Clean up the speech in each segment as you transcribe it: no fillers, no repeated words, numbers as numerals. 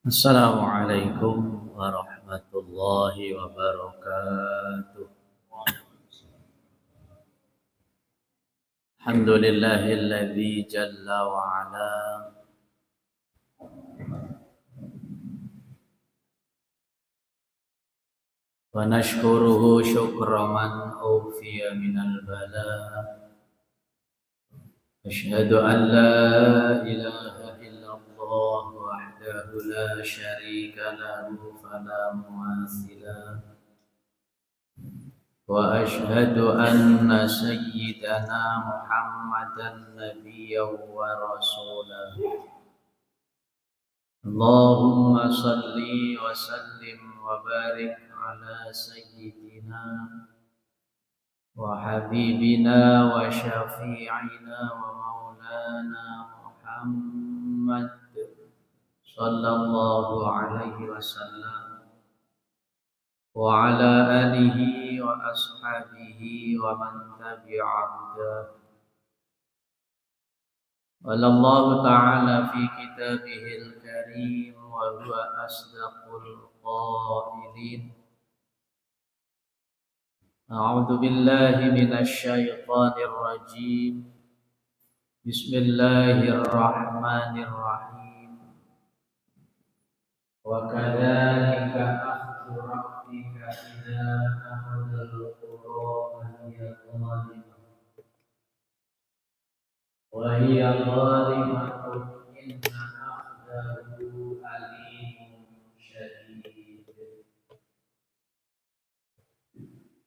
Assalamualaikum warahmatullahi wabarakatuh. Alhamdulillahilladzi jalla wa ala wa nashkuruhu syukra man ufiya minal bala. Asyhadu an la ilaha illallah wahdahu la syarika lahu fala mumatsila. وأشهد أن سيدنا محمدا نبيا ورسولا. اللهم صل وسلم وبارك على سيدنا وحبيبنا وشفيعنا ومولانا محمد صلى الله عليه وسلم وعلى آله وأصحابه ومن تبع هداه. قال الله تعالى في كتابه الكريم وهو أصدق القائلين: أعوذ بالله من الشيطان الرجيم. بسم الله الرحمن الرحيم. وكذلك أخذ ربك إذا أخذ القرى وهي ظالمة إن أخذه أليم شديد.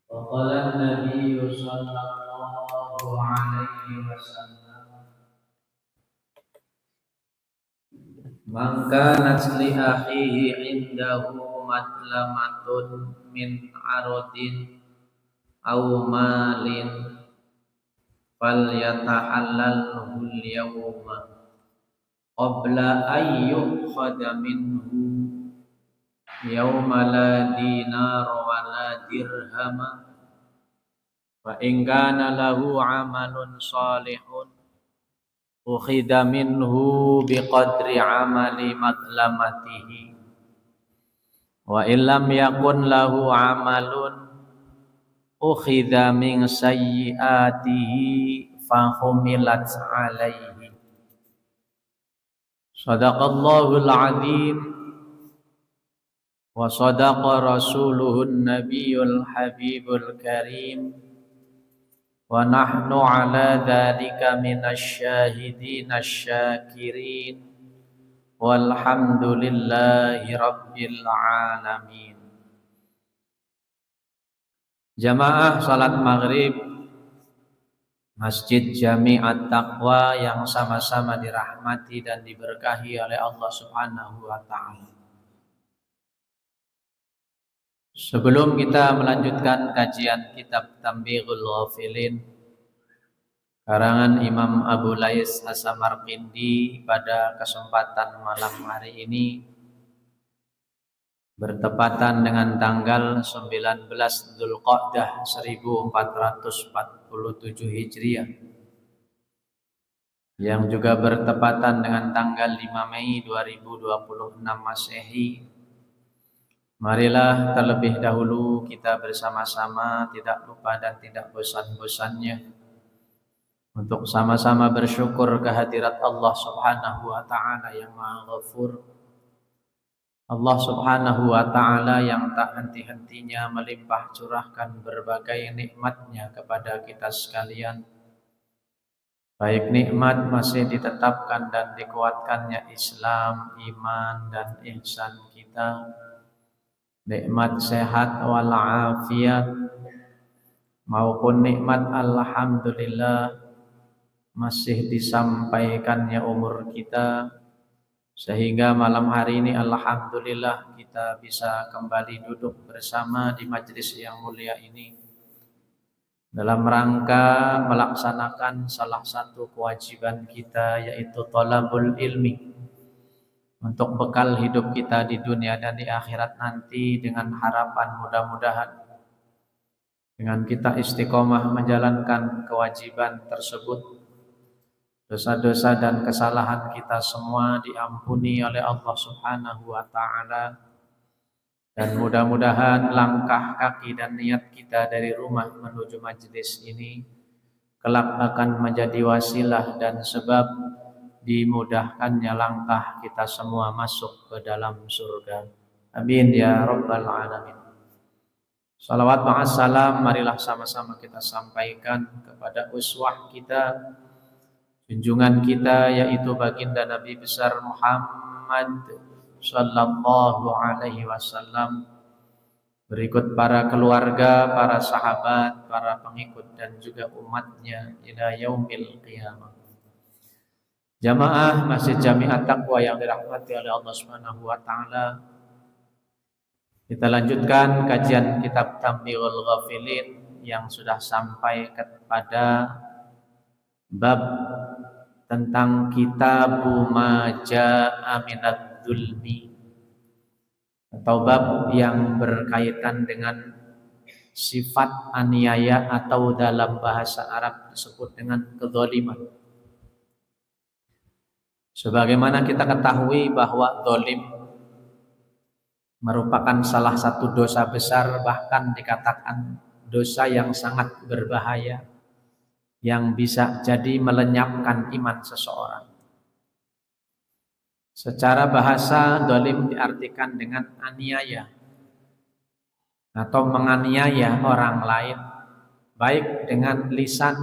وقال النبي صلى الله عليه وسلم: من كانت لأخيه عنده مظلمة من عرض أو مال فليتحلله اليوم قبل أن يؤخذ منه يوم لا دينار ولا درهم. فإن كان له عمل صالح أخذ منه بقدر عمل مظلمته، وإن لم يكن له عمل أخذ من سيئاته فحملت عليه. صدق الله العظيم وصدق رسوله النبي الحبيب الكريم ونحن على ذلك من الشاهدين الشاكرين والحمد لله رب العالمين. Jamaah salat maghrib Masjid Jami' At-Taqwa yang sama-sama dirahmati dan diberkahi oleh Allah Subhanahu wa taala. Sebelum kita melanjutkan kajian kitab Tanbighul Ghafilin karangan Imam Abu Lais As-Samarqindi pada kesempatan malam hari ini bertepatan dengan tanggal 19 Dzulqa'dah 1447 Hijriah yang juga bertepatan dengan tanggal 5 Mei 2026 Masehi. Marilah terlebih dahulu kita bersama-sama tidak lupa dan tidak bosan-bosannya untuk sama-sama bersyukur kehadirat Allah Subhanahu wa taala yang Maha Ghafur, Allah Subhanahu wa ta'ala yang tak henti-hentinya melimpah curahkan berbagai nikmatnya kepada kita sekalian. Baik nikmat masih ditetapkan dan dikuatkannya Islam, iman dan ihsan kita, nikmat sehat walafiat, maupun nikmat alhamdulillah masih disampaikannya umur kita, sehingga malam hari ini alhamdulillah kita bisa kembali duduk bersama di majelis yang mulia ini dalam rangka melaksanakan salah satu kewajiban kita, yaitu thalabul ilmi, untuk bekal hidup kita di dunia dan di akhirat nanti, dengan harapan mudah-mudahan dengan kita istiqomah menjalankan kewajiban tersebut Dosa-dosa dan kesalahan kita semua diampuni oleh Allah Subhanahu wa taala. Dan mudah-mudahan langkah kaki dan niat kita dari rumah menuju majelis ini kelak akan menjadi wasilah dan sebab dimudahkannya langkah kita semua masuk ke dalam surga. Amin ya rabbal alamin. Salawat ma'assalam, marilah sama-sama kita sampaikan kepada uswah kita, junjungan kita, yaitu baginda Nabi besar Muhammad sallallahu alaihi wasallam, berikut para keluarga, para sahabat, para pengikut dan juga umatnya ila yaumil qiyamah. Jamaah Masjid Jami'at Taqwa yang dirahmati oleh Allah Subhanahu wa taala, kita lanjutkan kajian kitab Tambighul Ghafilin yang sudah sampai kepada bab tentang kitabu ma jaa'a minadz zulmi, atau bab yang berkaitan dengan sifat aniaya atau dalam bahasa Arab disebut dengan kezaliman. Sebagaimana kita ketahui bahwa zalim merupakan salah satu dosa besar, bahkan dikatakan dosa yang sangat berbahaya, yang bisa jadi melenyapkan iman seseorang. Secara bahasa, zalim diartikan dengan aniaya atau menganiaya orang lain, baik dengan lisan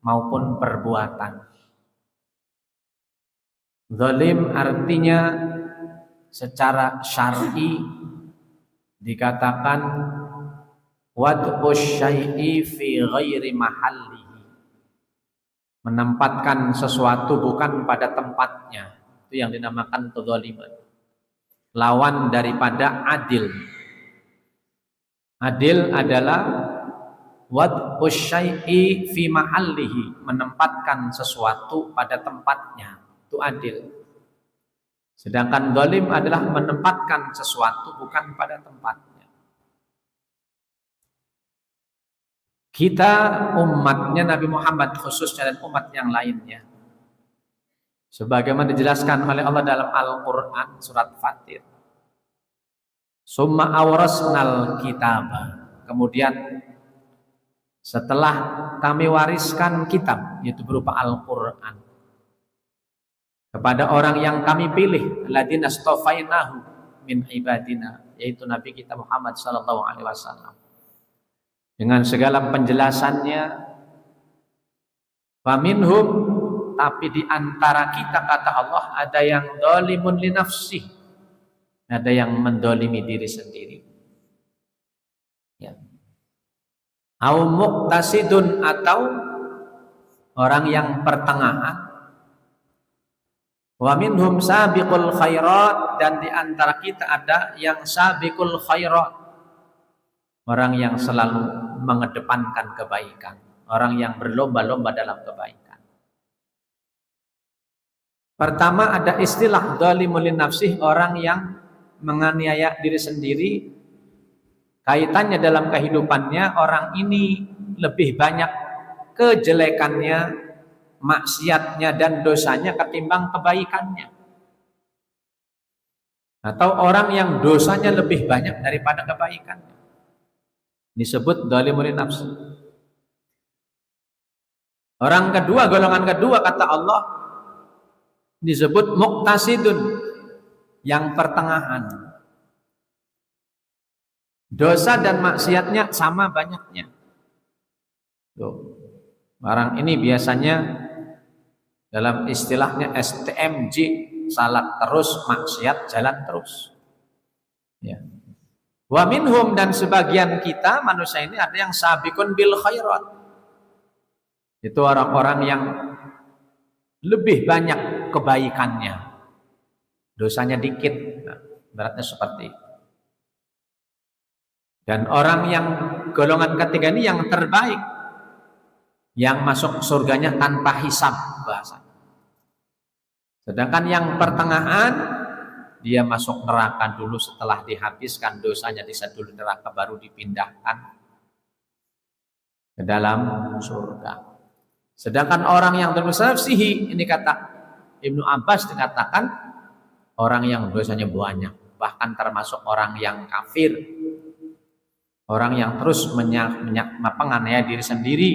maupun perbuatan. Zalim artinya secara syar'i dikatakan wad'us syai'i fi ghairi mahallihi, menempatkan sesuatu bukan pada tempatnya. Itu yang dinamakan kezaliman. Lawan daripada adil. Adil adalah wad'us syai'i fi mahallihi, menempatkan sesuatu pada tempatnya. Itu adil. Sedangkan zalim adalah menempatkan sesuatu bukan pada tempatnya. Kita umatnya Nabi Muhammad khususnya dan umat yang lainnya, sebagaimana dijelaskan oleh Allah dalam Al-Quran surat Fatir, summa awrasnal kitaba, kemudian setelah kami wariskan kitab, yaitu berupa Al-Quran, kepada orang yang kami pilih, alladzina astafainahu min ibadina, yaitu Nabi kita Muhammad sallallahu alaihi wasallam, dengan segala penjelasannya. Faminhum, tapi di antara kita, kata Allah, ada yang dzalimun li nafsih, ada yang mendolimi diri sendiri, ya. Au muqtasidun, atau orang yang pertengahan. Wa minhum sabiqul khairat, dan di antara kita ada yang sabiqul khairat, orang yang selalu mengedepankan kebaikan, orang yang berlomba-lomba dalam kebaikan. Pertama ada istilah zalimul nafsih, orang yang menganiaya diri sendiri. Kaitannya dalam kehidupannya, orang ini lebih banyak kejelekannya, maksiatnya dan dosanya ketimbang kebaikannya. Atau orang yang dosanya lebih banyak daripada kebaikannya, disebut zalimul nafsi. Orang kedua, golongan kedua, kata Allah, disebut muqtasidun, yang pertengahan. Dosa dan maksiatnya sama banyaknya. Tuh. Orang ini biasanya dalam istilahnya STMJ, salat terus, maksiat jalan terus. Ya. Wa minhum, dan sebagian kita manusia ini ada yang sabiqun bil khairat. Itu orang-orang yang lebih banyak kebaikannya, dosanya dikit. Nah, beratnya seperti itu. Dan orang yang golongan ketiga ini yang terbaik, yang masuk surganya tanpa hisab bahasa. Sedangkan yang pertengahan, dia masuk neraka dulu, setelah dihabiskan dosanya di sadul neraka baru dipindahkan ke dalam surga. Sedangkan orang yang nafsihi, ini kata Ibnu Abbas dikatakan orang yang dosanya banyak, bahkan termasuk orang yang kafir, orang yang terus menganiaya diri sendiri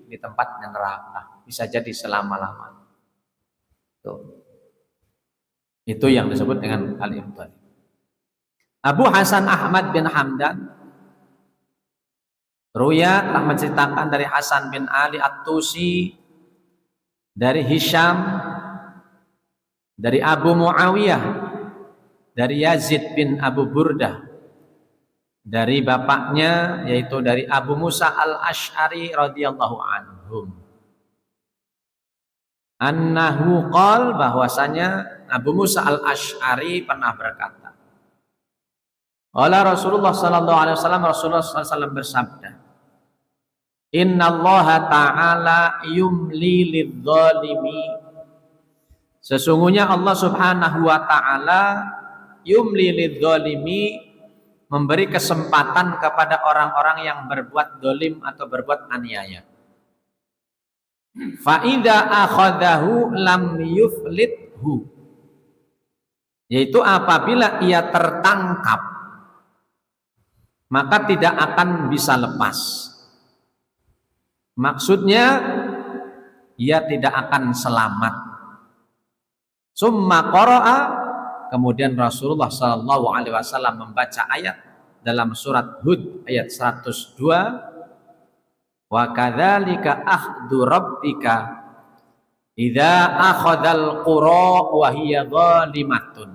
di tempat neraka, bisa jadi selama-lamanya. Itu yang disebut dengan al-ibtal. Abu Hasan Ahmad bin Hamdan Ruya telah menceritakan dari Hasan bin Ali At-Tusi, dari Hisham, dari Abu Muawiyah, dari Yazid bin Abu Burdah, dari bapaknya yaitu dari Abu Musa Al-Asy'ari radhiyallahu anhum. Annahu qol, bahwasanya Abu Musa Al-Asy'ari pernah berkata, qala Rasulullah sallallahu alaihi wasallam, Rasulullah sallallahu alaihi wasallam bersabda, Innallaha ta'ala yumli lidh-dhalimi, sesungguhnya Allah subhanahu wa ta'ala yumli lidh-dhalimi, memberi kesempatan kepada orang-orang yang berbuat dolim atau berbuat aniaya. Fa idza akhadahu lam yuflithu, yaitu apabila ia tertangkap maka tidak akan bisa lepas. Maksudnya ia tidak akan selamat. Summa qara'a, kemudian Rasulullah sallallahu alaihi wasallam membaca ayat dalam surat Hud ayat 102, wa kadzalika akhdhu rabbika idza akhadhal qura wa hiya zalimatun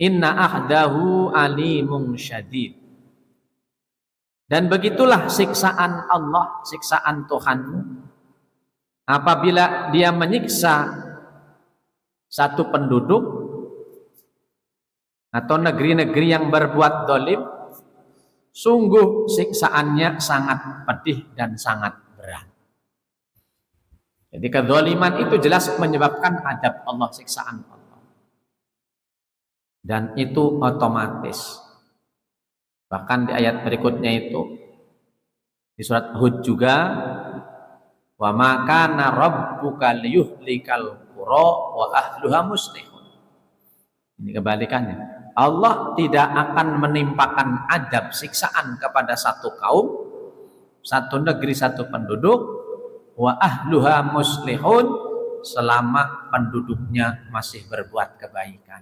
inna akhdahu alimun syadid. Dan begitulah siksaan Allah, siksaan Tuhanmu apabila dia menyiksa satu penduduk atau negeri-negeri yang berbuat dolim, sungguh siksaannya sangat pedih dan sangat berat. Jadi kedzaliman itu jelas menyebabkan adab Allah, siksaan Allah, dan itu otomatis. Bahkan di ayat berikutnya itu di surat Hud juga, wa ma kana rabbuka liyuhlikal qura wa ahluha muslihun. Ini kebalikannya. Allah tidak akan menimpakan adab, siksaan kepada satu kaum, satu negeri, satu penduduk, wa ahluha muslihun, selama penduduknya masih berbuat kebaikan.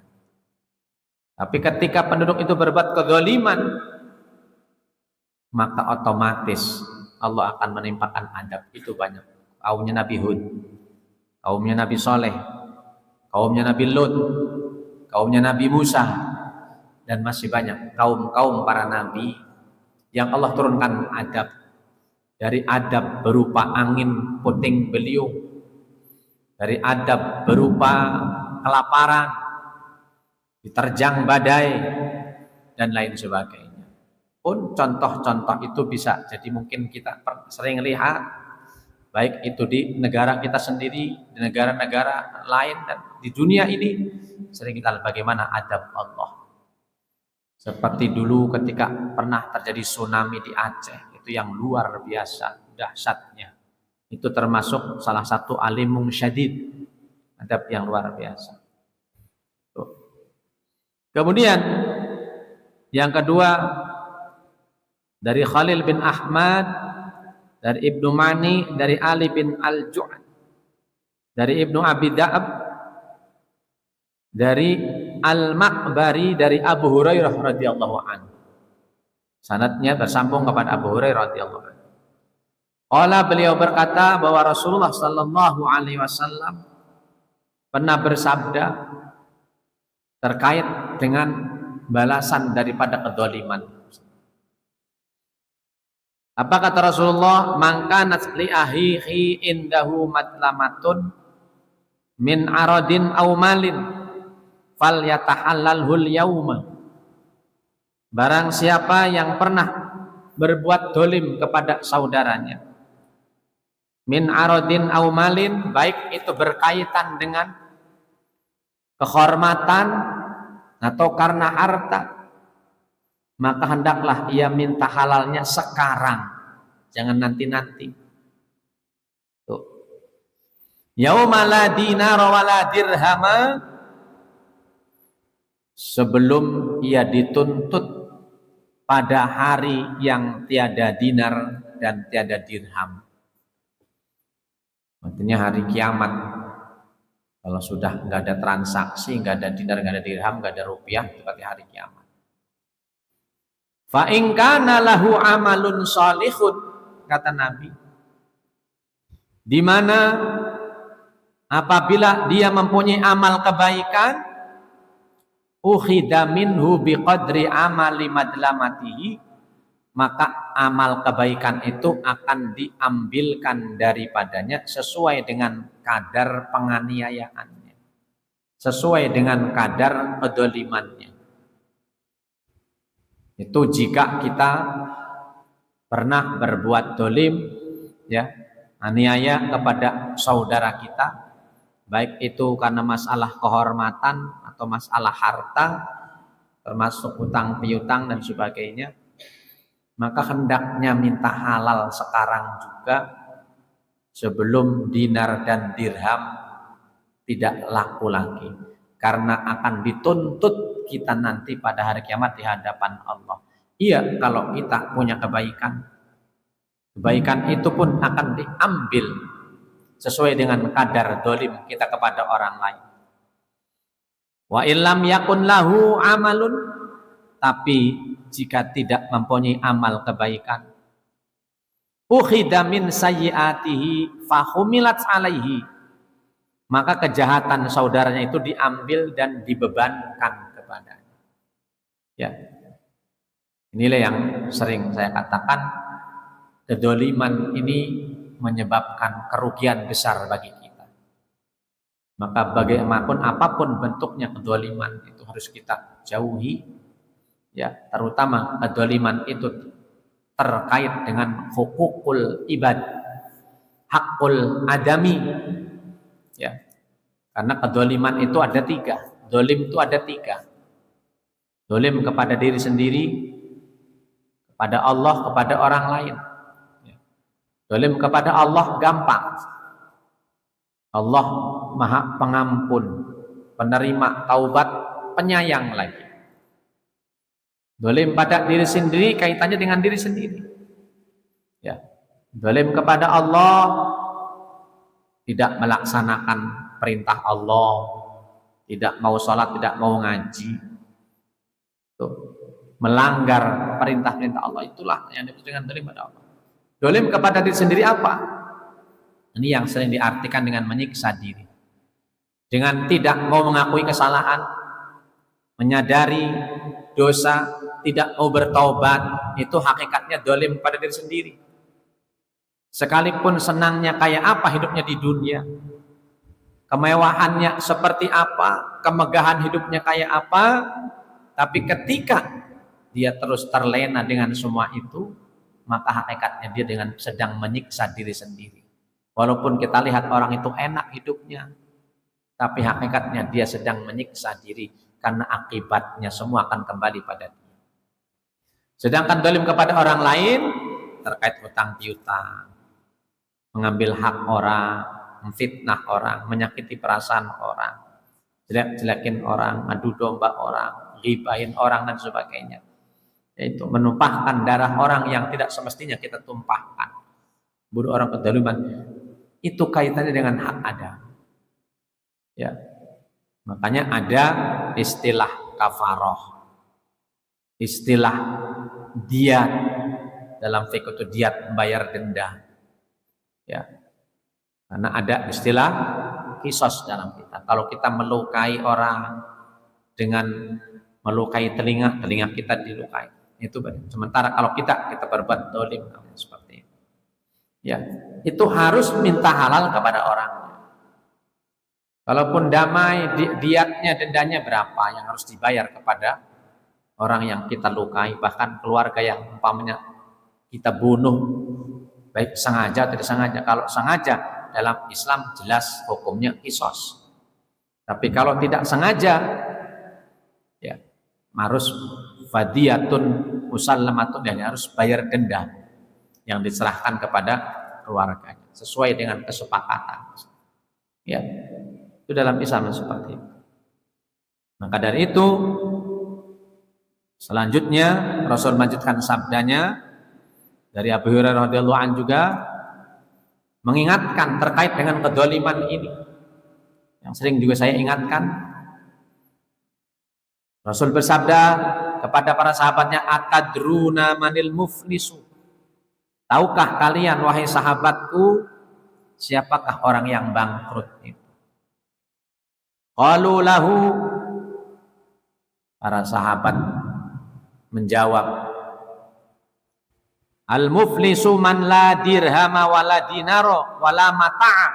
Tapi ketika penduduk itu berbuat kezaliman, maka otomatis Allah akan menimpakan adab. Itu banyak. Kaumnya Nabi Hud, kaumnya Nabi Soleh, kaumnya Nabi Lut, kaumnya Nabi Musa, dan masih banyak kaum-kaum para nabi yang Allah turunkan adab. Dari adab berupa angin puting beliung, dari adab berupa kelaparan, diterjang badai, dan lain sebagainya. Pun contoh-contoh itu bisa jadi mungkin kita sering lihat, baik itu di negara kita sendiri, di negara-negara lain, dan di dunia ini sering kita lihat bagaimana adab Allah. Seperti dulu ketika pernah terjadi tsunami di Aceh, itu yang luar biasa dahsyatnya. Itu termasuk salah satu alimun syadid, adab yang luar biasa. Kemudian yang kedua, dari Khalil bin Ahmad, dari Ibnu Mani, dari Ali bin Al-Ju'ad, dari Ibnu Abi Da'ab, dari Al-Ma'bari, dari Abu Hurairah radhiyallahu anhu. Sanadnya bersambung kepada Abu Hurairah radhiyallahu anhu. Qala, beliau berkata bahwa Rasulullah sallallahu alaihi wasallam pernah bersabda terkait dengan balasan daripada kedzaliman. Apa kata Rasulullah? Mangkanat li ahihi indahu matlamatun min aradin aw malin falyatahallalhul yauma. Barang siapa yang pernah berbuat dolim kepada saudaranya, min aradin aw malin, baik itu berkaitan dengan kehormatan atau karena harta, maka hendaklah ia minta halalnya sekarang, jangan nanti-nanti. Tuh. Yauma la dinara wala dirhama, sebelum ia dituntut pada hari yang tiada dinar dan tiada dirham. Artinya hari kiamat. Kalau sudah nggak ada transaksi, nggak ada dinar, nggak ada dirham, nggak ada rupiah, seperti hari kiamat. Fa in kana lahu amalun shalihun, kata Nabi, di mana apabila dia mempunyai amal kebaikan, ukhidha minhu biqadri amali madlamatihi, maka amal kebaikan itu akan diambilkan daripadanya sesuai dengan kadar penganiayaannya, sesuai dengan kadar kedolimannya. Itu jika kita pernah berbuat dolim, ya, aniaya kepada saudara kita, baik itu karena masalah kehormatan atau masalah harta, termasuk utang piutang dan sebagainya, maka hendaknya minta halal sekarang juga sebelum dinar dan dirham tidak laku lagi, karena akan dituntut kita nanti pada hari kiamat di hadapan Allah. Iya, kalau kita punya kebaikan, kebaikan itu pun akan diambil sesuai dengan kadar dolim kita kepada orang lain. Wa illam yakun lahu amalun, tapi jika tidak mempunyai amal kebaikan, ukhidha min sayyiatihi fahumilat alaihi, maka kejahatan saudaranya itu diambil dan dibebankan kepadanya. Ya, inilah yang sering saya katakan, kedoliman ini menyebabkan kerugian besar bagi kita. Maka bagaimanapun apapun bentuknya kedoliman itu harus kita jauhi, ya, terutama kedoliman itu terkait dengan hukukul ibad, hakul adami, ya, karena kedoliman itu ada tiga. Dolim itu ada tiga. Dolim kepada diri sendiri, kepada Allah, kepada orang lain. Dolim kepada Allah gampang. Allah Maha Pengampun, penerima taubat, penyayang lagi. Dolim pada diri sendiri kaitannya dengan diri sendiri. Ya, dolim kepada Allah, tidak melaksanakan perintah Allah, tidak mau sholat, tidak mau ngaji, tuh, melanggar perintah-perintah Allah, itulah yang disebut dengan dolim pada Allah. Dolim kepada diri sendiri apa? Ini yang sering diartikan dengan menyiksa diri, dengan tidak mau mengakui kesalahan, menyadari dosa, tidak mau bertaubat, itu hakikatnya dolim pada diri sendiri. Sekalipun senangnya kayak apa hidupnya di dunia, kemewahannya seperti apa, kemegahan hidupnya kayak apa, tapi ketika dia terus terlena dengan semua itu, maka hakikatnya dia dengan sedang menyiksa diri sendiri. Walaupun kita lihat orang itu enak hidupnya, tapi hakikatnya dia sedang menyiksa diri, karena akibatnya semua akan kembali pada dia. Sedangkan dolim kepada orang lain terkait hutang piutang, mengambil hak orang, memfitnah orang, menyakiti perasaan orang, jelek-jelekin orang, adu domba orang, ghibahin orang dan sebagainya. Yaitu menumpahkan darah orang yang tidak semestinya kita tumpahkan. Bunuh orang kedoliman, itu kaitannya dengan hak adam. Ya, makanya ada istilah kafaroh, istilah diat, dalam fikih itu diat, membayar denda. Ya, karena ada istilah kisos dalam kita. Kalau kita melukai orang dengan melukai telinga kita dilukai, itu benar. Sementara kalau kita berbuat dolim seperti itu, ya, itu harus minta halal kepada orang. Kalaupun damai, diatnya, dendanya berapa yang harus dibayar kepada orang yang kita lukai, bahkan keluarga yang umpamanya kita bunuh, baik sengaja atau tidak sengaja. Kalau sengaja dalam Islam jelas hukumnya kisos. Tapi kalau tidak sengaja, ya harus fadiyatun musallamatun, dan harus bayar denda yang diserahkan kepada keluarganya sesuai dengan kesepakatan. Ya, itu dalam Islam seperti itu. Maka dari itu selanjutnya Rasul melanjutkan sabdanya dari Abu Hurairah radhiyallahu anhu juga mengingatkan terkait dengan kedzaliman ini. Yang sering juga saya ingatkan, Rasul bersabda kepada para sahabatnya, atadruna manil muflisu, tahukah kalian wahai sahabatku siapakah orang yang bangkrut itu? Qalu lahu, para sahabat menjawab, al muflisu man la dirhama wala dinaro wala mata'a.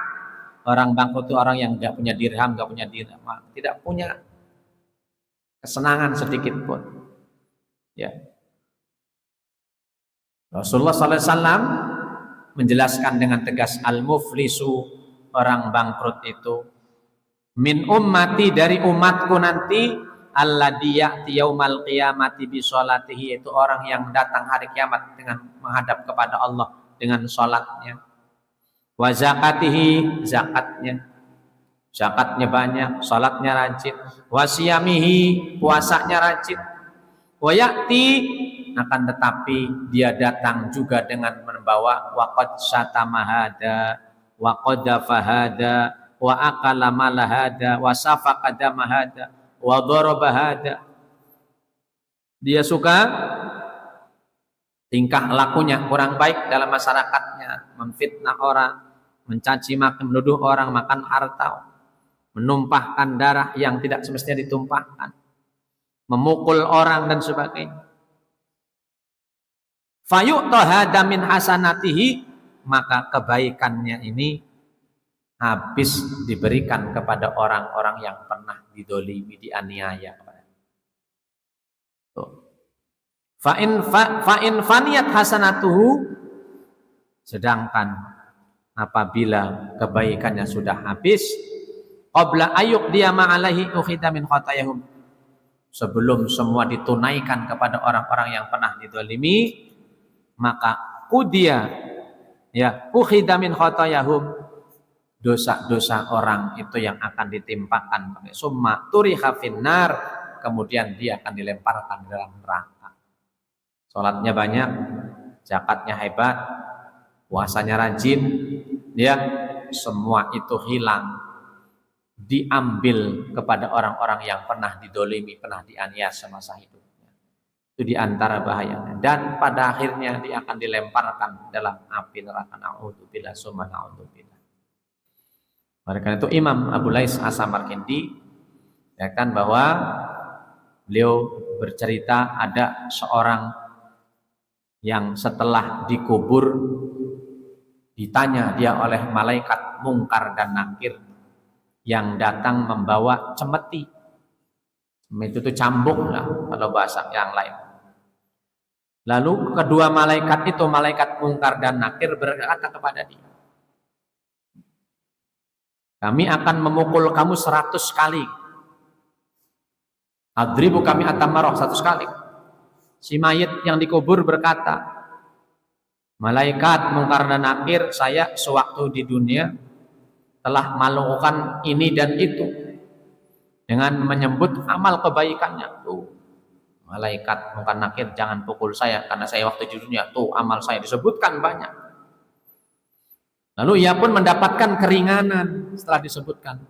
Orang bangkrut itu orang yang tidak punya dirham, tidak punya dirham, tidak punya kesenangan sedikit pun. Ya. Rasulullah SAW menjelaskan dengan tegas, al muflisu, orang bangkrut itu, min ummati, dari umatku nanti, alladzi ya'ti yaumal qiyamati bi sholatihi, itu orang yang datang hari kiamat dengan menghadap kepada Allah dengan salatnya, wa zakatihi, zakatnya banyak, salatnya rajin, wa siyamihi, puasanya rajin, wa ya'ti, akan tetapi dia datang juga dengan membawa waqad syatama hada wa qadafa hada wa akala mala hada wa safaqa dama hada wa daraba hada. Dia suka tingkah lakunya kurang baik dalam masyarakatnya, memfitnah orang, mencaci maki, menuduh orang, makan harta, menumpahkan darah yang tidak semestinya ditumpahkan, memukul orang dan sebagainya. Fayu'ta hada min hasanatihi, maka kebaikannya ini habis diberikan kepada orang-orang yang pernah didolimi, dianiaya. Fa'in faniyat hasanatuhu, sedangkan apabila kebaikannya sudah habis, qabla ayyuk dia ma'alaihi ukhida min khatayahum, sebelum semua ditunaikan kepada orang-orang yang pernah didolimi, maka kudia, ya, ukhida min khatayahum, dosa-dosa orang itu yang akan ditimpakan, summa turiha finnar, kemudian dia akan dilemparkan dalam neraka. Salatnya banyak, zakatnya hebat, puasanya rajin, ya, semua itu hilang, diambil kepada orang-orang yang pernah didolimi, pernah dianiaya semasa hidupnya. Itu diantara bahayanya. Dan pada akhirnya dia akan dilemparkan dalam api neraka. Na'udzubillah, summa na'udzubillah. Oleh karena itu Imam Abu Lais As-Samarqindi ya kan, bahwa beliau bercerita ada seorang yang setelah dikubur ditanya dia oleh malaikat Mungkar dan Nakir yang datang membawa cemeti. Itu tuh cambuk lah kalau bahasa yang lain. Lalu kedua malaikat itu, malaikat Mungkar dan Nakir, berkata kepada dia, kami akan memukul kamu 100 kali. Adribu kami atamarah, 100 kali. Si mayit yang dikubur berkata, malaikat Mungkar dan Nakir, saya sewaktu di dunia telah melakukan ini dan itu dengan menyebut amal kebaikannya. Tuh, malaikat Mungkar Nakir, jangan pukul saya karena saya waktu di dunia tuh amal saya disebutkan banyak. Lalu ia pun mendapatkan keringanan setelah disebutkan.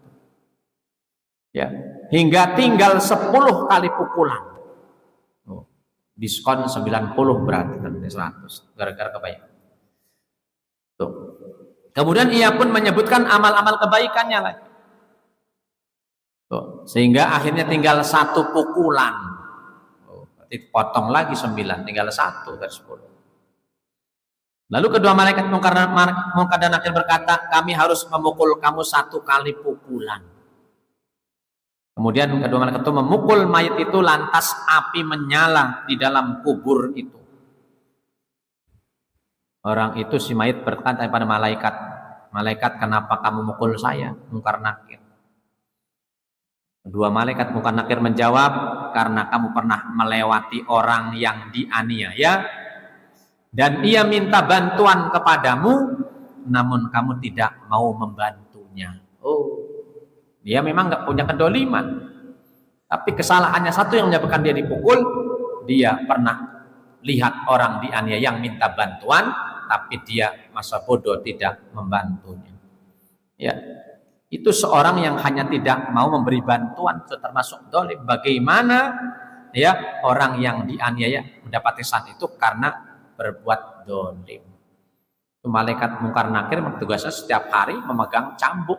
Ya, hingga tinggal 10 kali pukulan. Diskon 90 berarti nanti 100 gara-gara kebaikan. Tuh. Kemudian ia pun menyebutkan amal-amal kebaikannya lagi. Tuh. Sehingga akhirnya tinggal 1 pukulan. Berarti potong lagi 9, tinggal 1 dari 10. Lalu kedua malaikat Mungkar dan Nakir berkata, kami harus memukul kamu 1 kali pukulan. Kemudian kedua malaikat itu memukul mayit itu, lantas api menyala di dalam kubur itu. Orang itu, si mayit, berkata kepada malaikat, malaikat, kenapa kamu mukul saya? Mungkar Nakir. Kedua malaikat Mungkar Nakir menjawab, karena kamu pernah melewati orang yang dianiaya dan ia minta bantuan kepadamu namun kamu tidak mau membantunya. Oh, dia memang nggak punya kedoliman, tapi kesalahannya satu yang menyebabkan dia dipukul. Dia pernah lihat orang dianiaya yang minta bantuan, tapi dia masa bodoh tidak membantunya. Ya, itu seorang yang hanya tidak mau memberi bantuan, itu termasuk dolim. Bagaimana ya orang yang dianiaya mendapat ihsan itu karena berbuat dolim. Itu malaikat mungkar nakir tugasnya setiap hari memegang cambuk,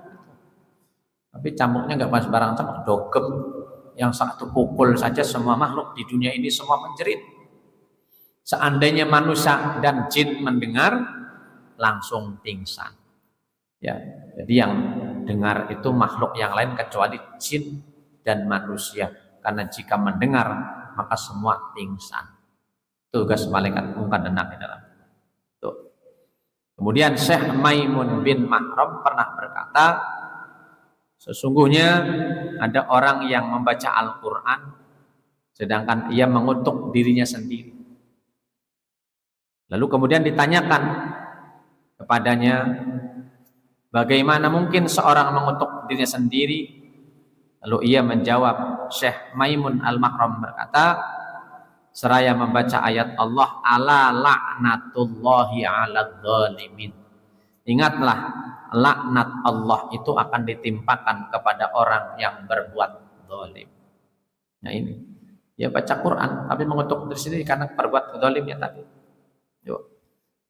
tapi cambuknya nggak pas sembarang cambuk, dogem yang satu pukul saja semua makhluk di dunia ini semua menjerit. Seandainya manusia dan jin mendengar, langsung pingsan. Ya, jadi yang dengar itu makhluk yang lain kecuali jin dan manusia. Karena jika mendengar maka semua pingsan. Tugas malaikat mungkar dan nakir dalam. Tuh. Kemudian Syekh Maimun bin Mahram pernah berkata, sesungguhnya ada orang yang membaca Al-Quran sedangkan ia mengutuk dirinya sendiri. Lalu kemudian ditanyakan kepadanya, bagaimana mungkin seorang mengutuk dirinya sendiri? Lalu ia menjawab, Syekh Maimun Al-Mahram berkata, seraya membaca ayat Allah, ala la'natullahi ala dzalimin. Ingatlah, laknat Allah itu akan ditimpakan kepada orang yang berbuat zalim. Nah ini, dia baca Quran tapi mengutuk diri sendiri karena berbuat zalimnya tadi. Yuk.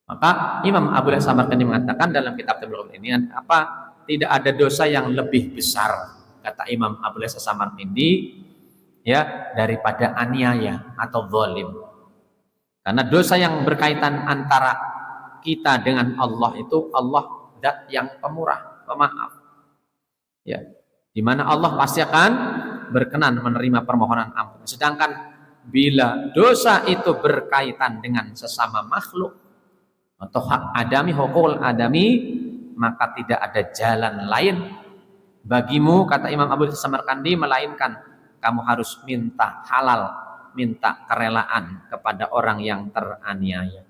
Maka Imam Abu Samarkandi mengatakan dalam kitab Tabligh ini, apa, tidak ada dosa yang lebih besar, kata Imam Abu Samarkandi, ya, daripada aniaya atau zalim. Karena dosa yang berkaitan antara kita dengan Allah itu, Allah zat yang pemurah, pemaaf. Ya, di mana Allah pasti akan berkenan menerima permohonan ampun. Sedangkan bila dosa itu berkaitan dengan sesama makhluk atau hak adami, hukul adami, maka tidak ada jalan lain bagimu, kata Imam Abu Samarkandi, melainkan kamu harus minta halal, minta kerelaan kepada orang yang teraniaya.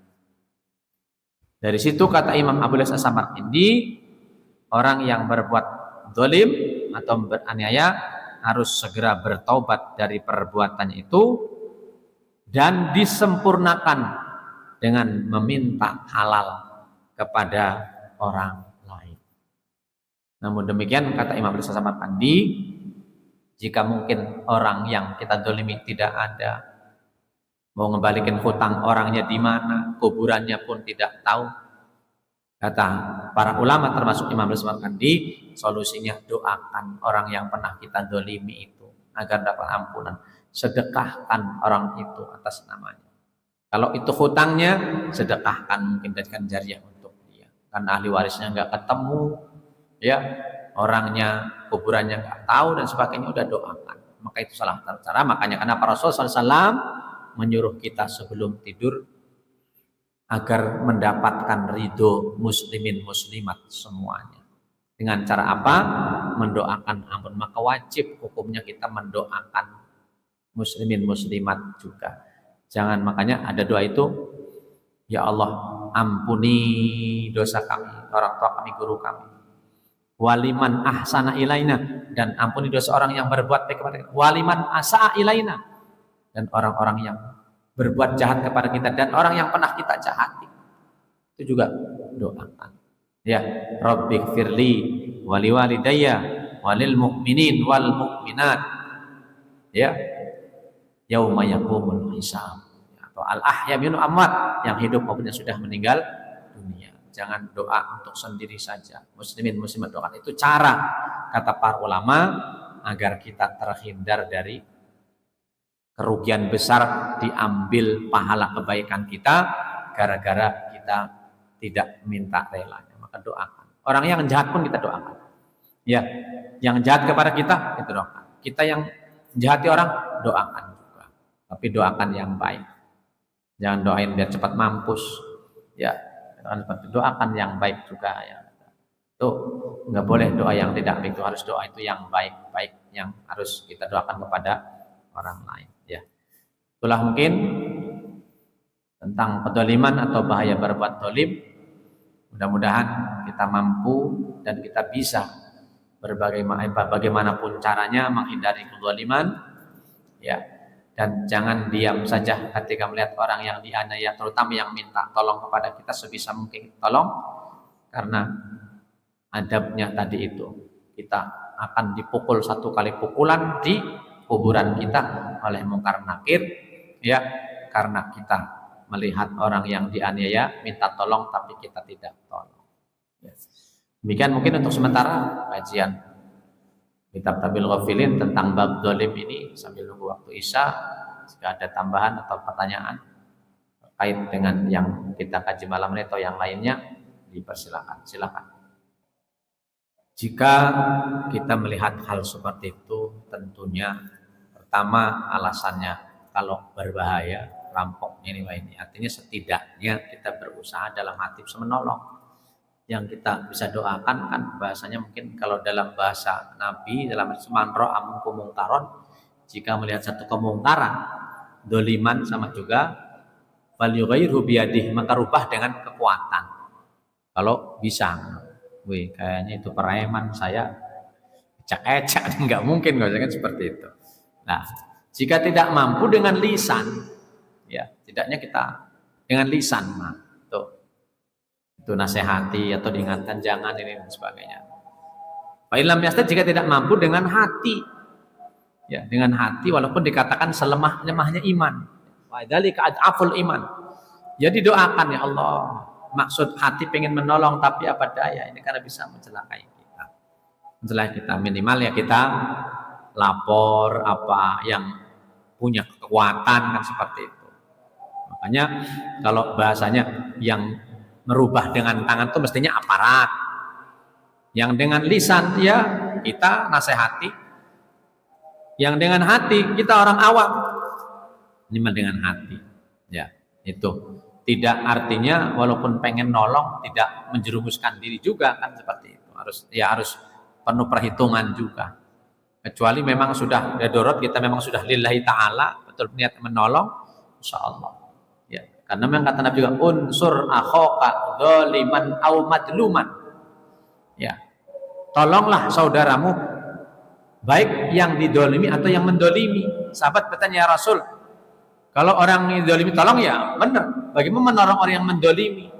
Dari situ kata Imam Abu Samarkandi, orang yang berbuat zalim atau beraniaya harus segera bertaubat dari perbuatannya itu dan disempurnakan dengan meminta halal kepada orang lain. Namun demikian kata Imam Abu Samarkandi, jika mungkin orang yang kita zalimi tidak ada, mau ngembalikan hutang orangnya di mana, kuburannya pun tidak tahu, kata para ulama termasuk Imam Abu Samarkandi, solusinya doakan orang yang pernah kita zalimi itu agar dapat ampunan. Sedekahkan orang itu atas namanya. Kalau itu hutangnya, sedekahkan, mungkin jadikan jariah untuk dia. Karena ahli warisnya nggak ketemu, ya, orangnya, kuburannya nggak tahu dan sebagainya, udah doakan. Maka itu salah satu cara. Makanya kenapa Rasulullah SAW menyuruh kita sebelum tidur agar mendapatkan ridho muslimin muslimat semuanya. Dengan cara apa? Mendoakan ampun. Maka wajib hukumnya kita mendoakan muslimin muslimat juga. Jangan, makanya ada doa itu, ya Allah ampuni dosa kami, orang tua kami, guru kami. Waliman ahsana ilaina, dan ampuni dosa orang yang berbuat baik kepada kita. Waliman asa'a ilaina, dan orang-orang yang berbuat jahat kepada kita dan orang yang pernah kita jahati. Itu juga doakan. Ya, Rabbighfirli wali walidayya walil mu'minin wal mu'minat. Ya, yauma yaqumul hisab. Atau al-ahya minal amwat, yang hidup maupun yang sudah meninggal dunia. Jangan doa untuk sendiri saja. Muslimin muslimat doakan. Itu cara, kata para ulama, agar kita terhindar dari kerugian besar, diambil pahala kebaikan kita gara-gara kita tidak minta relanya. Maka doakan. Orang yang jahat pun kita doakan. Ya, yang jahat kepada kita doakan. Kita yang jahati orang, doakan juga. Tapi doakan yang baik. Jangan doain biar cepat mampus. Ya, doakan yang baik juga ya. Tuh, nggak boleh doa yang tidak baik, itu harus doa itu yang baik-baik, yang harus kita doakan kepada orang lain. Ya, itulah mungkin tentang pedzaliman atau bahaya berbuat zalim. Mudah-mudahan kita mampu dan kita bisa bagaimanapun caranya menghindari kezaliman, ya. Dan jangan diam saja ketika melihat orang yang dianiaya, terutama yang minta tolong kepada kita, sebisa mungkin tolong, karena adabnya tadi itu kita akan dipukul 1 kali pukulan di kuburan kita oleh mungkar nakir, ya, karena kita melihat orang yang dianiaya minta tolong tapi kita tidak tolong. Demikian mungkin untuk sementara kajian kitab Tabil Ghafilin tentang bab zalim ini, sambil nunggu waktu Isya. Jika ada tambahan atau pertanyaan terkait dengan yang kita kaji malam ini atau yang lainnya, dipersilakan. Silakan. Jika kita melihat hal seperti itu, tentunya pertama alasannya kalau berbahaya, rampok ini, artinya setidaknya kita berusaha dalam hati bisa menolong. Yang kita bisa doakan kan bahasanya mungkin kalau dalam bahasa Nabi, dalam semanro amun kumungkaron, jika melihat satu kemungkaran, doliman sama juga falyughayyirhu biyadihi, maka rubah dengan kekuatan. Kalau bisa, kayaknya itu preman, saya ecak-ecak, nggak mungkin kan seperti itu. Nah, jika tidak mampu dengan lisan, ya tidaknya kita dengan lisan, itu nasihati atau diingatkan jangan ini dan sebagainya. Fa'ilam yastad, jika tidak mampu dengan hati, ya dengan hati walaupun dikatakan selemah-lemahnya iman. Wadzalika ad'aful iman. Jadi doakan, ya Allah, maksud hati pengen menolong tapi apa daya ini karena bisa mencelakai kita. Mencelakai kita, minimal ya kita lapor apa yang punya kekuatan kan seperti itu. Makanya kalau bahasanya yang merubah dengan tangan itu mestinya aparat. Yang dengan lisan ya kita nasihati. Yang dengan hati kita orang awam. Ini dengan hati. Ya, itu. Tidak artinya walaupun pengen nolong tidak menjerumuskan diri juga kan seperti itu. Harus penuh perhitungan juga. Kecuali memang sudah darurat, kita memang sudah lillahi ta'ala, betul niat menolong, insyaallah. Karena memang kata Nabi juga unsur akhaka dzaliman au madluman. Ya. Tolonglah saudaramu baik yang didolimi atau yang mendolimi. Sahabat bertanya, ya Rasul, kalau orang yang didolimi tolong ya benar. Bagaimana menolong orang yang mendolimi?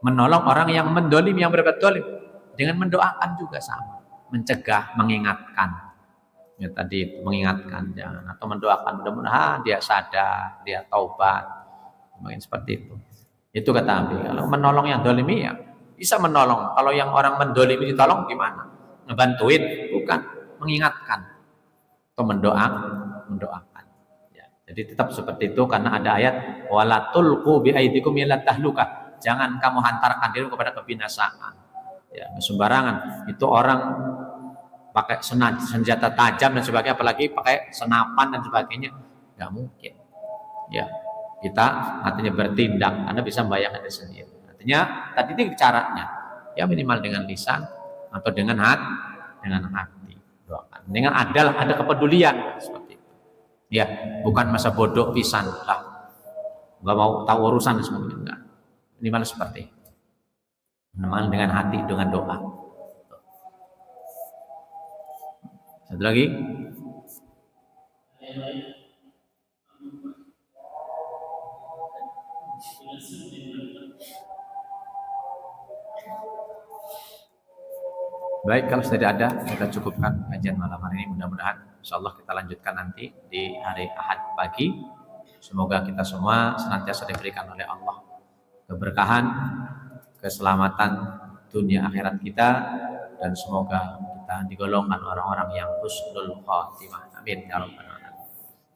Menolong orang yang mendolimi, yang berbuat dolim, dengan mendoakan juga sama. Mencegah, mengingatkan. Ya tadi mengingatkan jangan, atau mendoakan mudah-mudahan dia sadar, dia taubat. Mungkin seperti itu kata Nabi. Kalau menolong yang dolimi ya bisa menolong. Kalau yang orang mendolimi ditolong gimana? Ngebantuin? Bukan, mengingatkan atau mendoakan. Ya, jadi tetap seperti itu karena ada ayat wala tulqu bi aidikum ila tahlukah. Jangan kamu hantarkan diri kepada kebinasaan. Ya, sembarangan. Itu orang pakai senjata tajam dan sebagainya, apalagi pakai senapan dan sebagainya, nggak mungkin. Ya. Kita artinya bertindak, Anda bisa membayangkan sendiri. Artinya tadi itu caranya, ya minimal dengan lisan atau dengan hati. Doakan. Dengan ada kepedulian seperti itu. Ya, bukan masa bodoh pisan lah, nggak mau tahu urusan semuanya, enggak. Minimal seperti itu. Minimal dengan hati, dengan doa. Satu lagi. Baik, kalau sudah ada, kita cukupkan kajian malam hari ini. Mudah-mudahan insyaallah kita lanjutkan nanti di hari Ahad pagi. Semoga kita semua senantiasa diberikan oleh Allah keberkahan, keselamatan dunia akhirat kita, dan semoga kita digolongkan orang-orang yang husnul khatimah. Amin ya rabbal alamin.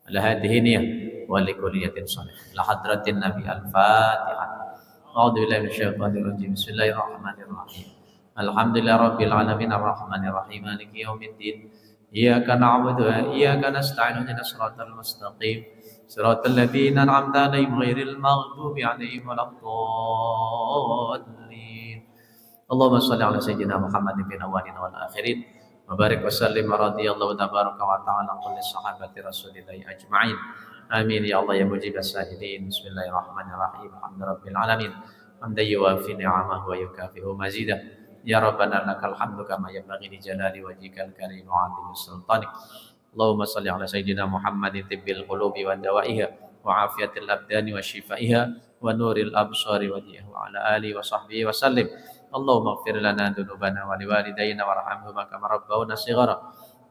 Ala hadhihi niyyah wa likulliyatin shalih. La hadratin Nabi al-Fatihah. A'udzu billahi minasyaitonir rajim. Bismillahirrahmanirrahim. Alhamdulillah rabbil alamin arrahmanir rahim maliki yaumiddin iyyaka na'budu wa iyyaka nasta'in ihdinas siratal mustaqim siratal ladzina an'amta 'alaihim ghairil maghdubi 'alaihim waladdallin. Allahumma shalli ala sayyidina Muhammadin fil awwalin wal akhirin wa barik wa sallim radhiyallahu tabaraka wa ta'ala kulli sahabati rasulillahi ajma'in. Amin ya Allah ya mujibas sahidin. Bismillahirrahmanirrahim. Alhamdulillahirabbil alamin. حمدا يوافي نعمه ويكافئ مزيدا يا ربنا لك الحمد كما ينبغي لجلال وجهك الكريم وعظيم سلطانك اللهم صل على سيدنا محمد طب القلوب ودوائها وعافية الأبدان وشفائها ونور الأبصار وضيائها وعلى آله وصحبه وسلم اللهم اغفر لنا ذنوبنا ولوالدينا وارحمهما كما ربونا صغارا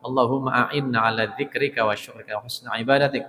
اللهم أعنا على ذكرك وشكرك وحسن عبادتك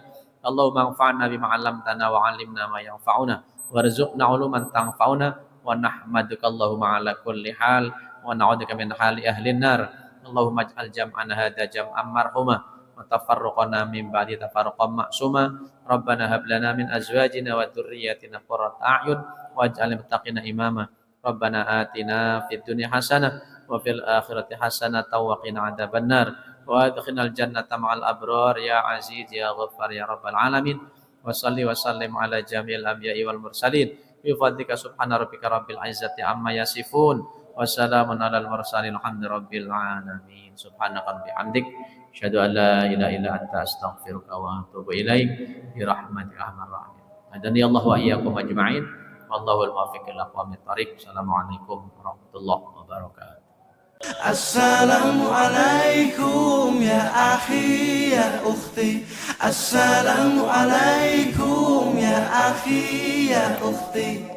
اللهم انفعنا بما علمتنا وعلمنا ما ينفعنا وارزقنا علوما تنفعنا ونحمدك اللهم على كل حال ونعوذ بك من حال أهل النار اللهم اجعل جمعنا هذا جمعا مرحوما وتفرقنا من بعد تفرقا معصوما ربنا هب لنا من أزواجنا وذرياتنا قرة أعين واجعل المتقين إماما ربنا آتنا في الدنيا حسنة وفي الآخرة حسنة وقنا عذاب النار وادخلنا الجنة مع الأبرار يا عزيز يا غفار يا رب العالمين وصلي وسلم على جميع الأنبياء والمرسلين بفضلك سبحان ربك رب العزة عما يصفون وسلام على المرسلين الحمد رب العالمين سبحانك وبحمدك أشهد أن لا إله إلا أنت أستغفرك وأتوب إليك برحمتك يا أرحم الراحمين هداني الله وإياكم أجمعين والله الموفق إلى أقوم الطريق السلام عليكم ورحمة الله وبركاته Assalamualaikum ya akhi ya ukhti. Assalamualaikum ya akhi ya ukhti.